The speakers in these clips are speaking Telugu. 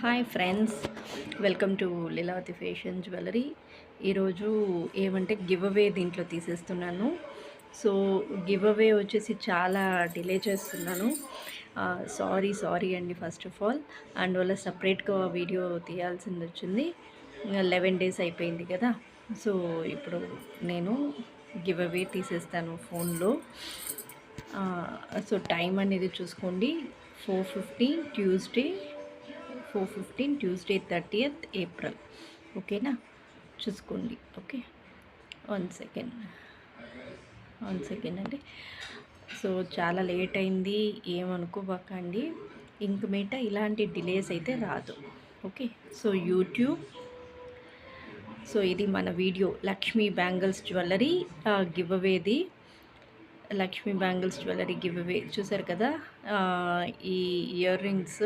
Hi friends, welcome to Leelavati fashion jewellery. ఈరోజు ఏమంటే గివ్ అవే దీంట్లో తీసేస్తున్నాను. సో గివ్ అవే వచ్చేసి చాలా డిలే చేస్తున్నాను. సారీ అండి ఫస్ట్ ఆఫ్ ఆల్. అందువల్ల సపరేట్గా వీడియో తీయాల్సింది వచ్చింది. 11 days అయిపోయింది కదా. సో ఇప్పుడు నేను గివ్ అవే తీసేస్తాను ఫోన్లో. సో టైం అనేది చూసుకోండి. 4:15 ట్యూస్డే 30th April. ఓకేనా, చూసుకోండి. ఓకే, వన్ సెకండ్ అండి. సో చాలా లేట్ అయింది, ఏమనుకోబాకండి. ఇంక మీట ఇలాంటి డిలేస్ అయితే రాదు. Okay, so YouTube. సో ఇది మన video Lakshmi bangles jewellery give అవేది. Lakshmi bangles jewellery giveaway చూసారు కదా. ఈ ఇయర్ రింగ్స్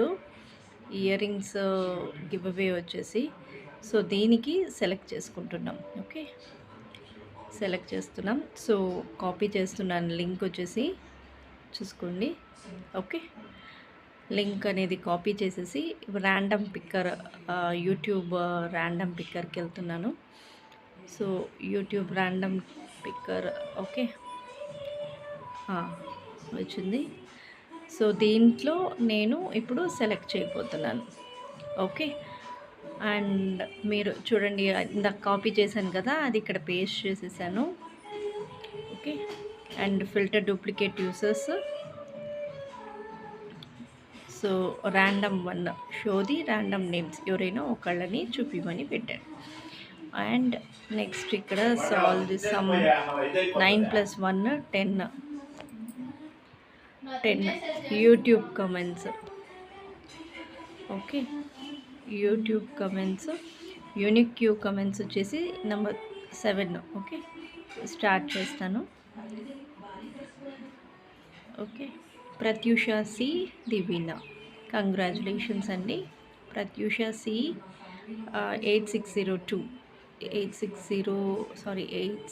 గివ్ అవే వచ్చేసి, సో దీనికి సెలెక్ట్ చేసుకుంటున్నాం. ఓకే, సెలెక్ట్ చేస్తున్నాం. సో కాపీ చేస్తున్నాను లింక్ వచ్చేసి, చూసుకోండి. ఓకే, లింక్ అనేది కాపీ చేసేసి ర్యాండమ్ పిక్కర్, యూట్యూబ్ ర్యాండమ్ పిక్కర్కి వెళ్తున్నాను. So YouTube random picker. Okay, వచ్చింది. సో దీంట్లో నేను ఇప్పుడు సెలెక్ట్ చేయబోతున్నాను. ఓకే, అండ్ మీరు చూడండి, ఇందాక కాపీ చేశాను కదా, అది ఇక్కడ పేస్ట్ చేసేసాను. Okay, and filter duplicate users. So random 1 షోది ర్యాండమ్ నేమ్స్, ఎవరైనా ఒకళ్ళని చూపిమని పెట్టాను. అండ్ నెక్స్ట్ ఇక్కడ solve the sum 9+1 10 YouTube comments. Okay, YouTube comments, unique Q comments వచ్చేసి నెంబర్ 7. ఓకే, స్టార్ట్ చేస్తాను. Okay, Pratyusha C Divina, congratulations అండి. Pratyusha C 8602 860 sorry 8